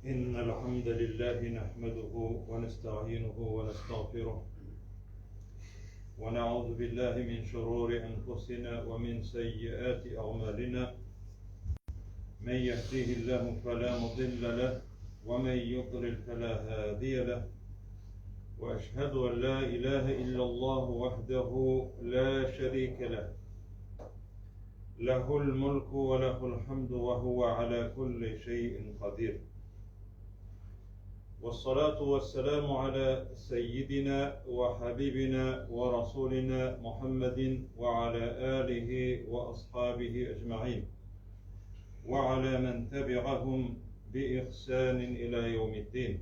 إن الحمد لله نحمده ونستعينه ونستغفره ونعوذ بالله من شرور أنفسنا ومن سيئات أعمالنا من يهديه الله فلا مضل له ومن يضلل فلا هادي له وأشهد أن لا إله إلا الله وحده لا شريك له له الملك وله الحمد وهو على كل شيء قدير والصلاة والسلام على سيدنا وحبيبنا ورسولنا محمد وعلى آله وأصحابه أجمعين وعلى من تبعهم بإحسان إلى يوم الدين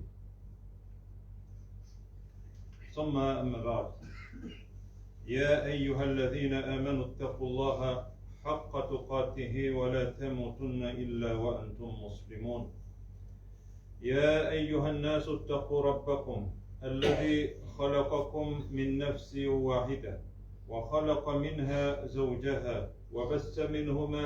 ثم أما بعد يا أيها الذين آمنوا اتقوا الله حق تقاته ولا تموتن إلا وأنتم مسلمون يا أيها الناس اتقوا ربكم الذي خلقكم من نفس واحدة وخلق منها زوجها وبث منهما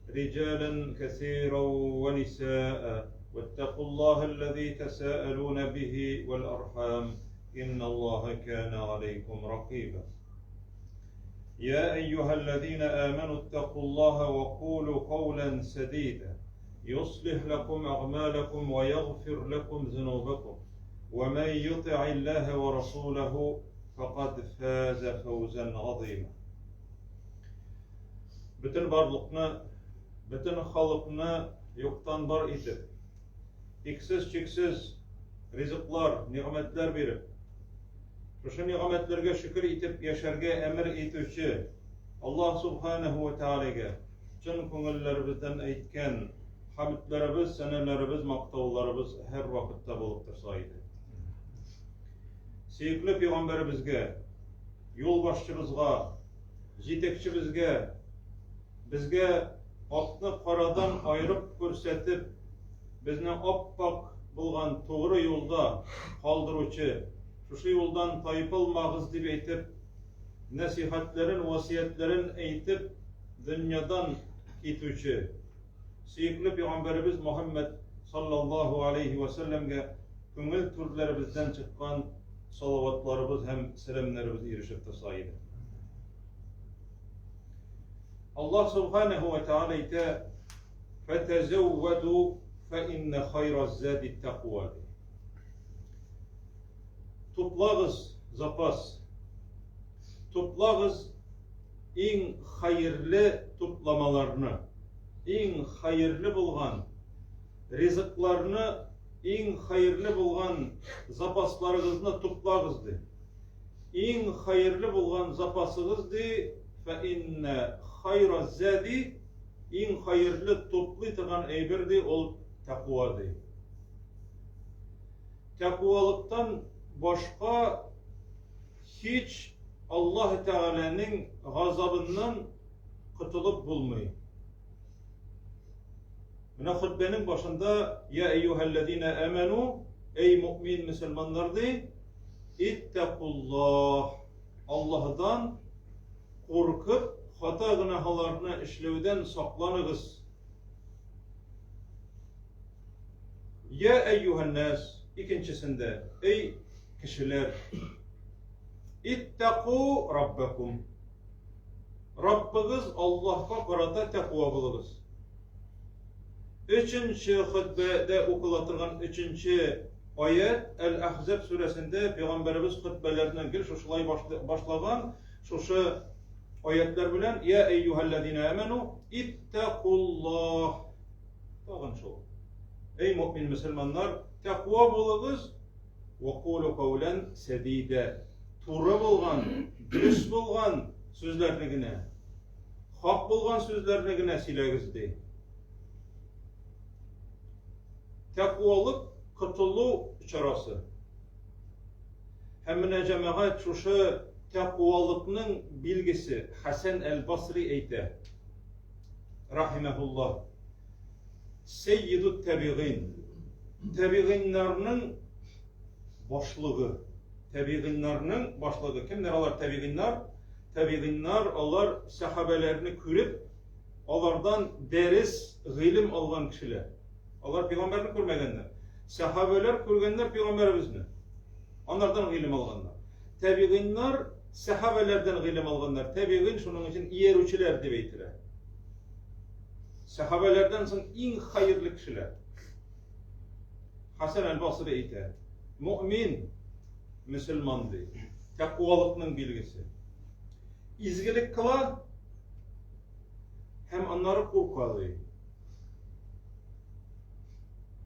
رجالا كثيرا ونساء واتقوا الله الذي تساءلون به والأرحام إن الله كان عليكم رقيبا يا أيها الذين آمنوا اتقوا الله وقولوا قولا سديدا يصلح لكم أعمالكم ويغفر لكم ذنوبكم ومن يطع الله ورسوله فقد فاز فوزا عظيما. Bütün varlıkны, bütün halkını yoktan var etip, iksiz çiksiz rızıklar, nimetler verip, şu nimetlerge şükür etip yaşarga emir etüçü Allah Subhanahu ve Teala'ga cın köngüllerimizden aytken hamdlarımız, senelerimiz, maktavlarımız her vakitte bulup tursaydı. Sevgili Peygamberimizge, yolbaşçımızga, jetekçimizge, bizge akны karadan ayırıp görsetip, bizni oppak bulgan doğru yolda kaldırıcı, şu yoldan tayıpılmağız diye aytip, nasihatlerin, vasiyetlerin aytip, dünyadan gitücü, sevgili Peygamberimiz Muhammed sallallahu aleyhi ve sellem'ge köngül türlerimizden çıkan salavatlarımız hem selamlarımız erişip tursaydı. Allah Subhanahu ve Teala ite فَتَزَوَّدُوا فَإِنَّ خَيْرَ الزَّادِ التَّقْوَى. Toplağız zapas, toplağız en hayırlı toplamalarını, en hayırlı bulgan rızıklarını, en hayırlı bulgan zapaslarınızı toplağızdı. En hayırlı bulgan zapasınızdı fe inne hayra zadi, en hayırlı toplayılan eyberdi ol takvadı. Takvalıktan başka hiç Allah Teala'nın gazabından kurtulup bulmayı. Buna hutbenin başında ya eyyühellezine amenu, ey mümin Müslümanlardı, ittakullah, Allah'tan korkup hata günahlarını işlevden saklanınız. Ya eyyühennas, ikincisinde ey kişiler, ittaku rabbakum, Rabbiniz Allah'a karata takva bulunuz. Üçüncü hutbede okulatırgan üçüncü ayet El-Ahzab suresinde Peygamberimiz hutbelerinden gel şuşulay başlagan şuşu ayetler bilen ya eyyühellezine amenu ittakullah. Tağın şu. Ey mümin Müslümanlar, takva bulunuz ve kulu kavlen sedide. Turra bulgan, dürüst bulgan sözlerine, hak bulgan sözlerine silegizdi. Takvalık kurtuluğu çarası. Hemine cemaat şu takvalıkның bilgisi Hasan el-Basri eyte rahimehullah seyyidut tabi'in, tabi'inlerinin başlığı, tabi'inlerinin başlığı. Kimler onlar tabi'inler? Tabi'inler onlar sahabelerini görüp onlardan ders, ilim algan kişiler. Allah peygamberini görmegenler. Sahabeler görgenler Peygamberimizni. Onlardan ilim alganlar. Tabiinler sahabelerden ilim alganlar. Tabiin şunun için iyerüçüler dep eytiler. Sahabelerden soň iň hayırlı kişiler. Hasan el-Basri eyter. Mu'min Müslümandy. Takwalykynyň bilgisi. İzgilik kıla hem onları korkady.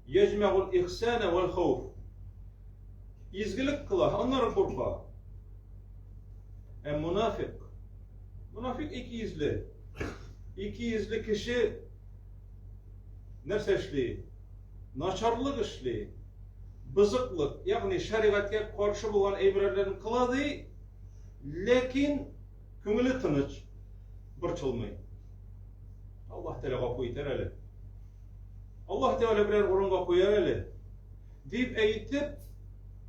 Yecme'ul ihsane vel havf. İzgilik kıla onları korka. Münafık. Münafık ikiyüzlü. İkiyüzlü kişi nerse işli? Naçarlık işli. Bızıklık, yani şeriatga karşı bolan eýberlerini kılady, lekin köngüli tыныç, bırçılmay. Allah Teala gapy eder ele. Allah Teala birer orunga koýar ele. Dip eýtip,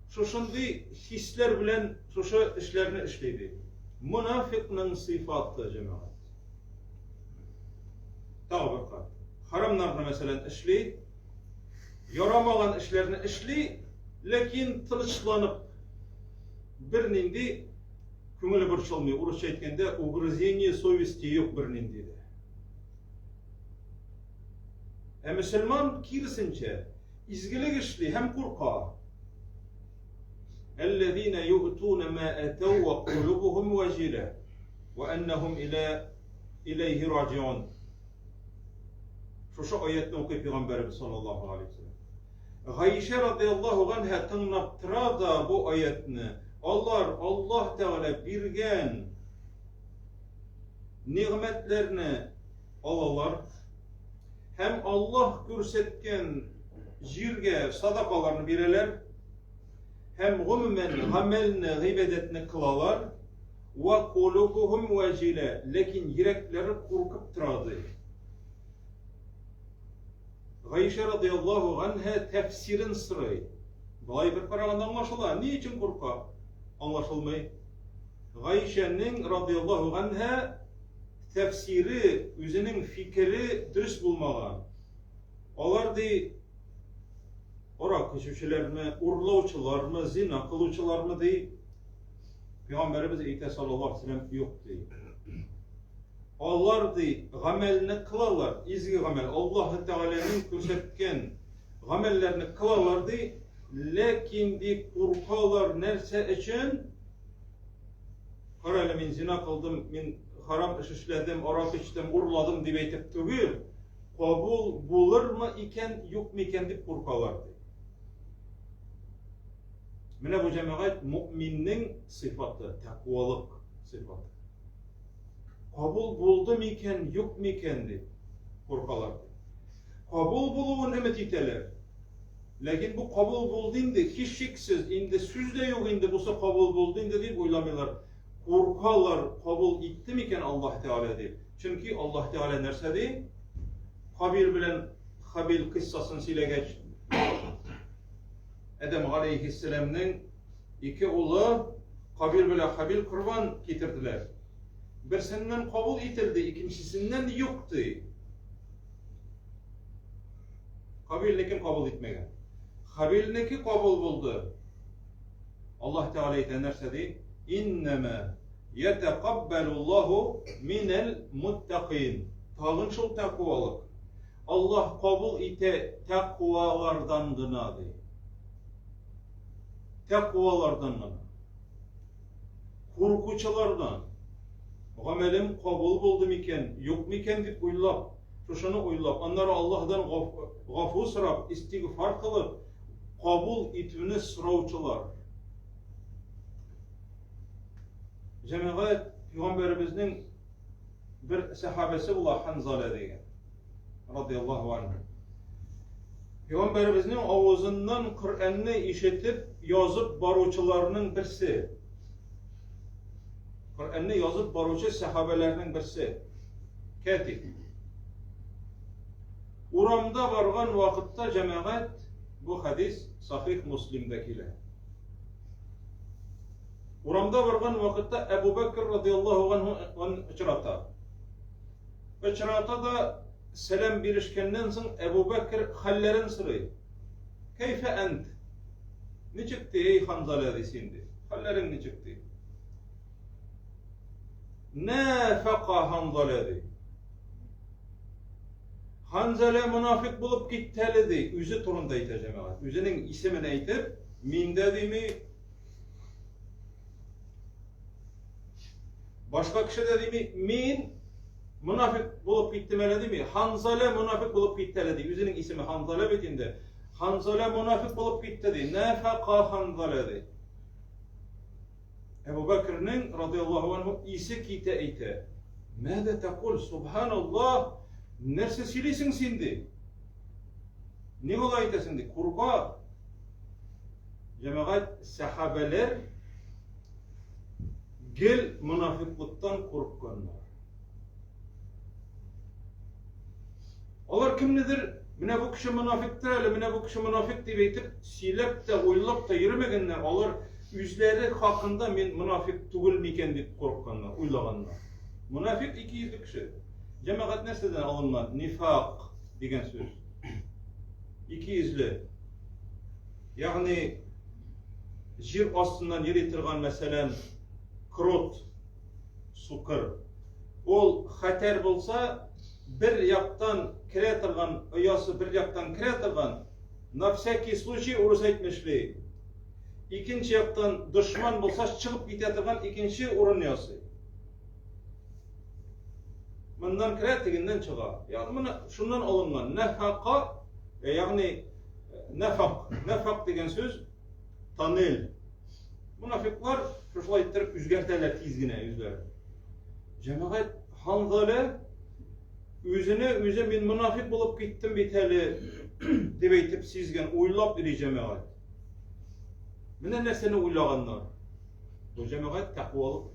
şoşundy hisler bilen şoşa işlerini işleydi. Münafıknyň syfaty jemaat. Tawbaka. Haramlarni meselen işleydi. Yaramagan işlerini işli, lekin tılıçlanıp birnindi köngüli bırçılmay. Urusça etkende ugrызение совести yok birnindi de. Müslüman kirisinçe izgilik işli hem korka. اَلَّذ۪ينَ يُؤْتُونَ مَا اَتَوْا وَقُلُوبُهُمْ وَجِلَةً وَاَنَّهُمْ اِلَيْهِ رَاجِعُونَ. Şu ayetini okuyup Peygamberimiz sallallahu aleyhi ve sellem. Ayşe radıyallahu anha tınlaptıra da bu ayetini. Allah Teala birgen nimetlerini alalar. Hem Allah görsetken jirge sadakalarını bireler. Hem gümmen amelini, gıybedetini kılalar. Ve kulubuhum vecile. Lekin yürekleri korkup tıradı. Ayşe radıyallahu anha tefsirin sırrı. Bulay bir paraganda anlaşıla. Niçin korka? Anlaşılmay. Ayşe'nin radıyallahu anha tefsiri, özünün fikri dürüst bulmagan. Olar di ora köşüşüler mi, urlauçular mı, zina kılıçılar mı di? Peygamberimiz eyte sallallahu aleyhi ve sellem yok di. Onlar di gamelini kılarlar, izgi gamel. Allah Teala'nın körsetken gamellerini kılarlar di. Lekin di korkalar nerse için karayla min zina kıldım, min haram iş işledim, arak içtim, urladım diye eytip tügül. Kabul bulur mu iken, yok mu iken deyip korkalar di. Mine bu cemaat mu'minnin sıfatı, takvalık sıfatı. Kabul buldu mu iken, yok mu iken deyip korkalar di. Kabul buluğun ümit iteler. Lakin bu kabul buldu indi, kişiksiz, indi süzde yok indi, busa kabul buldu indi deyip oylamıyorlar. Korkarlar, kabul itti mi iken Allah Teala deyip. Çünkü Allah Teala nerse deyip, Kabil bilen Habil kıssasını sile geç. Edem aleyhisselam'nın iki oğlu Kabil bilen Habil kurban getirdiler. Birisinden kabul itildi, ikincisinden yoktu. Kabil'neki kabul etmegen. Habil'neki kabul buldu. Allah Teala itenlerse deyip, İnneme yetekabbalullahu minel muttaqin. Tağın şol takvalık. Allah kabul ite takvalardan gına deyip. Takvalardan gına. Korkuçalardan. Gamelim kabul buldum iken, yok mu iken deyip uylap, şuşunu uylap, onları Allah'dan gafur sırap, istiğfar kılıp, kabul itini sıravçılar. Cemaat Peygamberimizin bir sahabesi ola Hanzale degen, radıyallahu anh. Peygamberimizin avuzundan Kur'an'ı işitip yazıp baruvçılarının birisi. Kur'an'ı yazıp baruvçı sahabelerinin birisi. Katip. Uramda vargan vakitte cemaat bu hadis Sahih Müslim'dekiler. Uramda vargan vakitte Ebu Bekir radıyallahu anh'ın icrata. İcrata da selam birişkenden soň Ebu Bekir hallerin sırrı. Keyfe ent? Ne çıktı ey Hanzala desindi? Hallerin ne çıktı? Nafaka Hanzala de. Hanzala münafık bulup gitteli de. Üzü turunda aytacağım. Üzünün ismini aytıp, min dedi mi? Başka kişi dedi mi? Min münafık bulup gittimeli mi? Hanzala münafık bulup gitteli de. Üzünün ismi Hanzala bitinde. Hanzala münafık bulup gitti de. Nafaka Hanzala de. Ebu Bekir'nin radıyallahu anhu isi kite eyte. Mâde tekul? Subhanallah. Nerse silisin sindi? Ne olaydı sindi? Kurba. Cemaat sahabeler gel münafıklıktan korkanlar. Onlar kim nedir? Mine bu kişi münafıktır, hele mine bu kişi münafık diye eytip silep de oylap da yürümegenler. Onlar yüzleri hakkında men münafık tugul miken diye korkanlar, uylaganlar. Münafık iki yüzlü kişi. Cemaat nesneden alınma? Nifak degen söz. İki yüzlü. Yani jir astından yeri tırgan meselen krot, sukır. Ol hater bolsa bir yaktan kire tırgan, oyası bir yaktan kire tırgan, nafsaki случай urus etmişli. İkinci yaktan düşman bolsa çıkıp gite tırgan ikinci urun yası. Bundan kire teginden çığa. Yani buna şundan alıngan nefaka, yani nefak degen söz tanil. Münafıklar şuşlay ettirip üzgerterler tizgine yüzler. Cemaat Hanzala özüne men münafık bulup gittim biteli dep eytip sizgen uylap biri cemaat. Mine nerseni uylaganlar? Bu cemaat takvalık,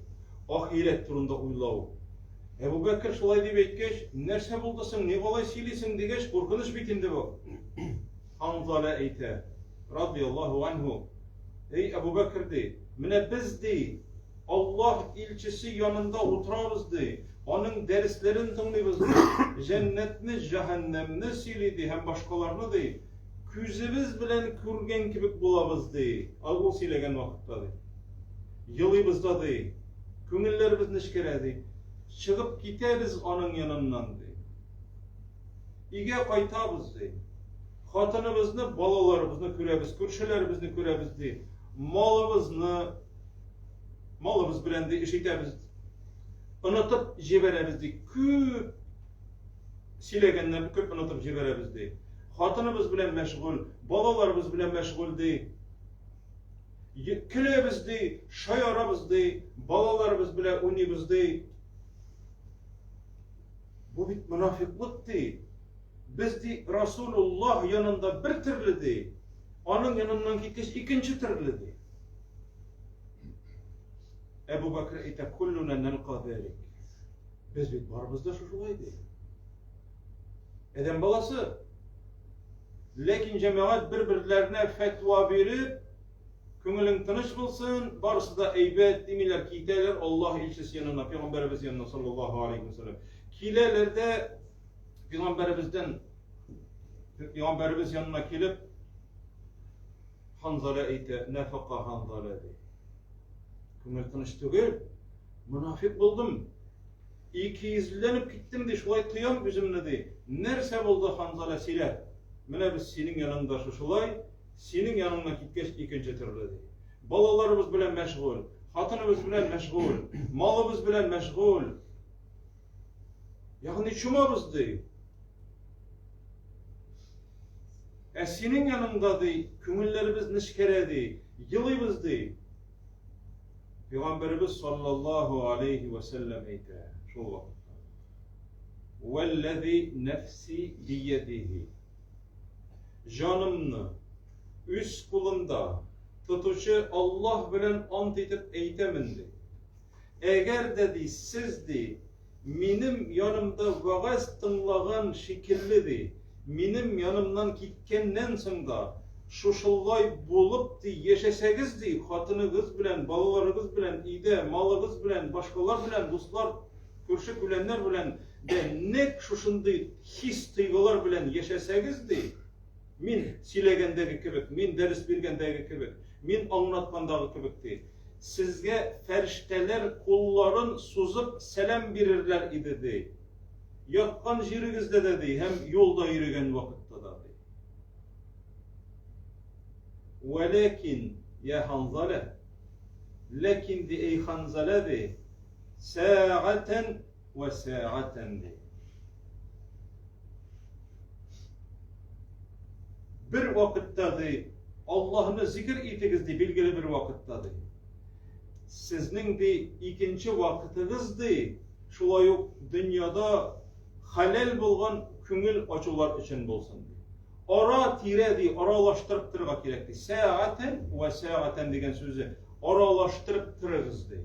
ahiret turunda uylaw. Ebu Bekir şulay dep eytkeş, nerse buldasın, ne kolay silisin degeç korkunuş bitindi bu. Hanzala eyte radıyallahu anhu. Ey Ebu Bekir de, mine biz de Allah ilçisi yanında oturarız de, onun derslerini tınlayız de, cennetni, cehennemni silidi, hem başkalarını de, küzümüz bilen kürgen kibik bulabız de, ağıl silegen vakitta de, yılıyızda de, küngüllerimiz nişkere de, çıkıp giteriz onun yanından de, ige kaytabız de, hatınımızını, balalarımızını kürebiz, kürşelerimizni kürebiz de, malımız bilen de işitemiz, unutup jiberemiz de, küp silegenler küp unutup jiberemiz de, hatınımız bilen meşgul, balalarımız bilen meşgul de, kilebiz de, şayarabız de, balalarımız bilen unibız de, bu bir münafıklık de, biz de Resulullah yanında bir türlü de, onun yanından gittiği ikinci türlü de. Ebu Bekir ite kulluna nelqa zalik. Biz bit barımızda şuşulaydı. Eden balası. Lekin cemaat birbirlerine fetva verip, köngülün tınış bulsun, barısı da eybet demiler, kiteler Allah ilçesi yanına, Peygamberimiz yanına sallallahu aleyhi ve sellem. Kileler de Peygamberimiz yanına gelip, Hanzala eyte, nefaka Hanzala de. Köngül tınış tügül, münafık buldum. İki yüzlenip gittim de şulay tıyam üzümle de. Nerse buldu Hanzala siler. Mine biz senin yanında şuşulay, senin yanına gitkeş ikinci türlü de. Balalarımız bilen meşgul, hatınımız bilen meşgul, malımız bilen meşgul. Yani çumabız de. Senin yanında de, köngüllerimiz nişkere de, yılıyız de. Peygamberimiz sallallahu aleyhi ve sellem eyte. Şu vakit. Vellezî nefsi biyedihi. Canımını üst kulunda tutuşu Allah bilen ant etip eytemindi. Eğer dedi siz de benim yanımda vaaz tınlagan şekilli de, benim yanımdan gitkenden sonra şuşullay bulup de yaşasanız de, hatınınız bilen, balalarınız bilen, ide, malınız bilen, başkalar bilen, dostlar, görüşü bilenler bilen de ne şuşundu his duygular bilen yaşasanız de, Min söylegендеги kebek, min ders bergendegi kebek, min anlatgandagi kebek değil. Sizge ferişteler kulların suzup selam verirler idi değil. Yatkan jirigizde de değil, hem yolda yürüyen vakitte da değil. Velakin ya Hanzale, lakin di ey Hanzale değil, sa'aten ve sa'aten değil. Bir vakitte değil, Allah'ını zikir etigiz de bilgili bir vakitte değil. Sizning de ikinci vakitiniz de şulay yok dünyada halal bolgan köngül açular için bolsun. Ara tire de aralaştırıp tırga kerekti. Sa'aten ve sa'aten degen sözü aralaştırıp tırgız de.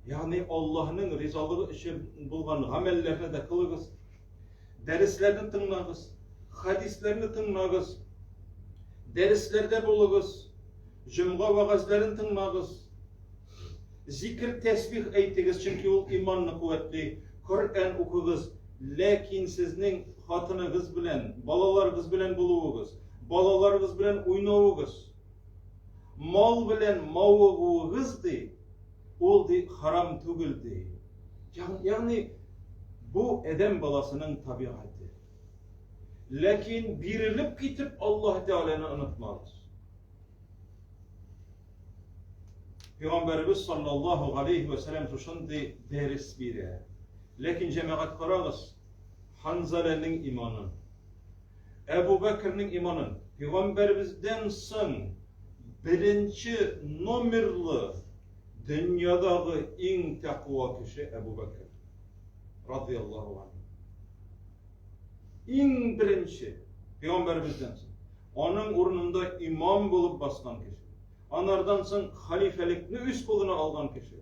Yani Allah'ın rizalığı için bolgan amellerine de kılığız. Derslerini tınlağız. Hadislerini tınlağız. Derslerde boluguz. Cümga vaazlarını tınlağız. Zikir tesbih eytigiz çünkü ol imanını kuvvetli. Kur'an okuguz. Lakin sizning hatınıgız bilen, balalarınız bilen buluğunuz, balalarınız bilen oynauğunuz, mal bilen mavığınız de, ol de haram tügül de. Yani bu edem balasının tabiatı. Lakin birilip gitip Allah Teala'nı unutmaz. Peygamberimiz sallallahu aleyhi ve sellem şunday ders bire. Lakin cemaat qarağız. Hanzale'nin imanı, Ebu Bekir'nin imanı, Peygamberimizden son birinci numarlı dünyadaki en takva kişi Ebu Bekir radıyallahu anh. En birinci Peygamberimizden son. Onun ornunda imam bulup baskan kişi. Onlardan son halifelikni üst koluna algan kişi.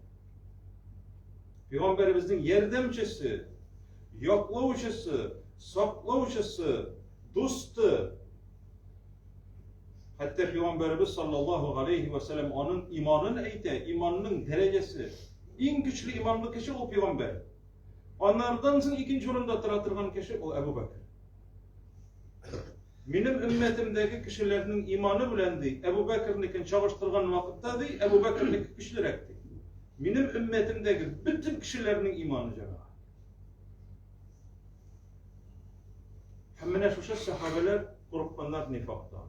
Peygamberimizin yardımcısı, yoklavuşusu, saklavuşusu, dostu. Hatta Peygamberimiz sallallahu aleyhi ve sellem onun imanını eğite, imanının derecesi. En güçlü imanlı kişi o Peygamber. Onlardan sonra ikinci orunda tıratırgan kişi o Ebu Bekir. Benim ümmetimdeki kişilerin imanı bilendi. Ebu Bekir'nikin çalıştırgan vakitte değil, Ebu Bekir'niki kişilerekti. Benim ümmetimdeki bütün kişilerin imanı cemaat. Hemen şu sahabeler korkmanlar nifaktan.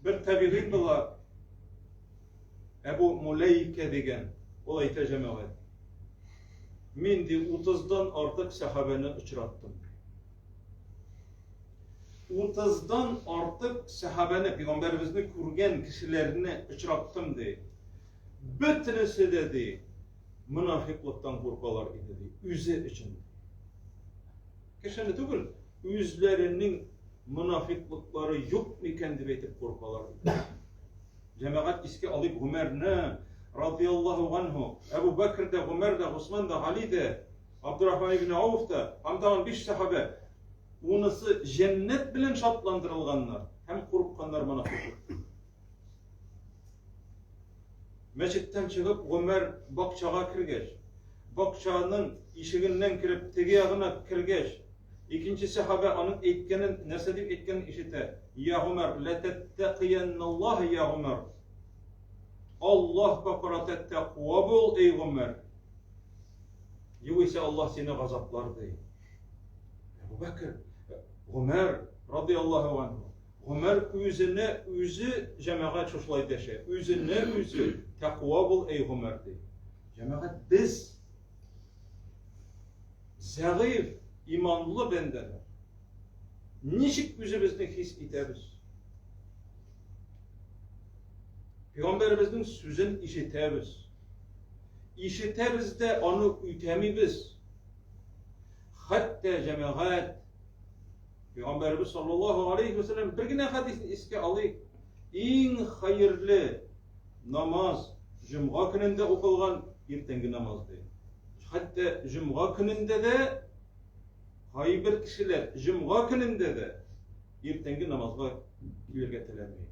Bir tabi'in bula Ebu Muleyke degen olay cemaat. Men de 30'dan artık sahabeni uçrattım. 30'dan artık sahabeni, Peygamberimizin kurgen kişilerini uçrattım de. Bütünüsü dedi, münafıklıktan korkalar idi de, üzü için. Keşke değil, üzlerinin münafıklıkları yok mu kendi beytip korkalar idi. Cemaat iski alıp Ömer ne? Radıyallahu anhu, Ebu Bekir de, Ömer de, Osman da, Ali de, Abdurrahman ibn Avf da, hamdan 5 sahabe, onысы cennet bilen şartlandırılganlar, hem korkkanlar münafıklık. Meçitten çıkıp Ömer bakçağa kirgeç, bakçanın işiginden kirip tegiyağına kirgeç, ikinci sahabe onun etkenin, nerse deyip etkenin işite, ya Ömer, letetteqiyennallah ya Ömer, Allah bakarat takva bol ey Ömer. Yoksa Allah seni gazaplar değil. Ebu Bekir, Ömer radıyallahu anh. Ömer özü cemaat şuşlaydı şey. Özü takva bol ey Ömer değil. Cemaat biz zayıf, imanlı bendeler. Niçin özümüzü his ederiz? Peygamberimizin sözünü işitemiz. İşitemiz de onu ütemiz. Hatta cemaat Peygamberimiz sallallahu aleyhi ve sellem bir güne hadisini iske alayım. En hayırlı namaz Cuma gününde okulgan ertengi namazdı. Hatta Cuma gününde de hayır kişiler Cuma gününde de ertengi namazga getiremiyor.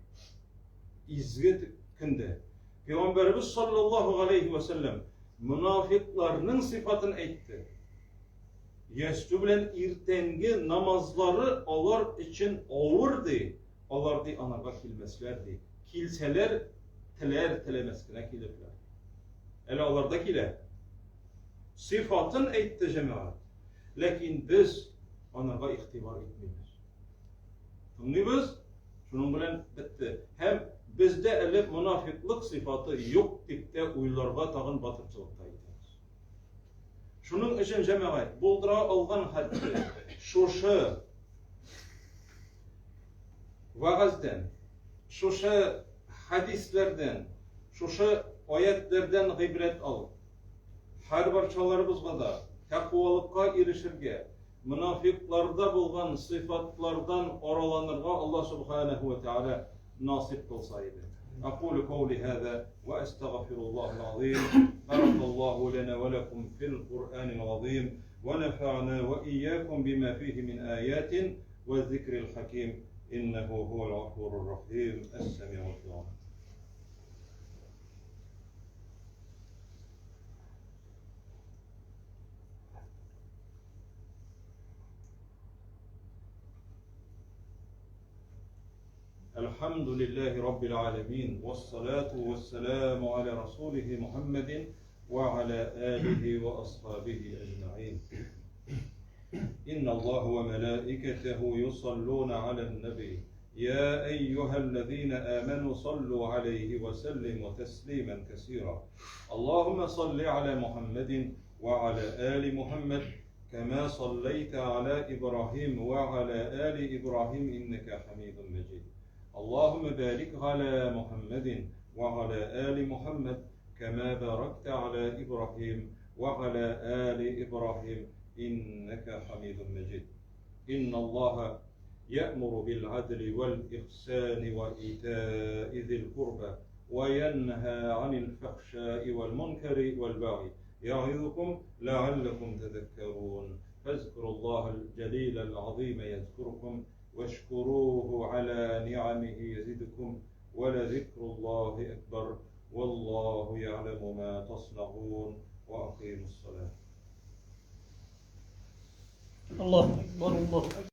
İzgit kinde. Peygamberimiz sallallahu aleyhi ve sellem münafıklarının sıfatını etti. Yestü bilen irtengi namazları onlar için ağırdı. Onlar di anaga kilmeslerdi. Kilseler teler telemeskine kilirler. Ele onlardakiler. Sıfatın eytti cemaat. Lakin biz anaga ihtibar etmiyoruz. Tanıyız? Şunun bilen bitti. Hem bizde elip münafıklık sıfatı yok tipte uylarga tağın batırçılıkta etiriz. Şunun için cemaat buldura algan haddi şuşu vaazden, şuşu hadislerden, şuşu ayetlerden gıybret al. Her barçalarımızga da takvalıkka erişirge, münafıklarda bulgan sıfatlardan oralanırga Allah subhanahu ve teala nasip kılsaydı. أقول قولي هذا وأستغفر الله العظيم. بارك الله لنا ولكم في القرآن العظيم ونفعنا وإياكم بما فيه من آيات والذكر الحكيم إنه هو الغفور الرحيم السميع الدعاء. الحمد لله رب العالمين والصلاة والسلام على رسوله محمد وعلى آله وأصحابه أجمعين. إن الله وملائكته يصلون على النبي يا أيها الذين آمنوا صلوا عليه وسلموا تسليما كثيرا. اللهم صل على محمد وعلى آل محمد كما صليت على إبراهيم وعلى آل إبراهيم إنك حميد مجيد. اللهم بارك على محمد وعلى آل محمد كما باركت على إبراهيم وعلى آل إبراهيم إنك حميد مجيد. إن الله يأمر بالعدل والإحسان وإيتاء ذي القربى وينهى عن الفحشاء والمنكر والبغي يعظكم لعلكم تذكرون. فاذكروا الله الجليل العظيم يذكركم واشكروه على نعمه يزدكم ولذكر الله أكبر والله يعلم ما تصنعون وأقيموا الصلاة. الله أكبر الله أكبر.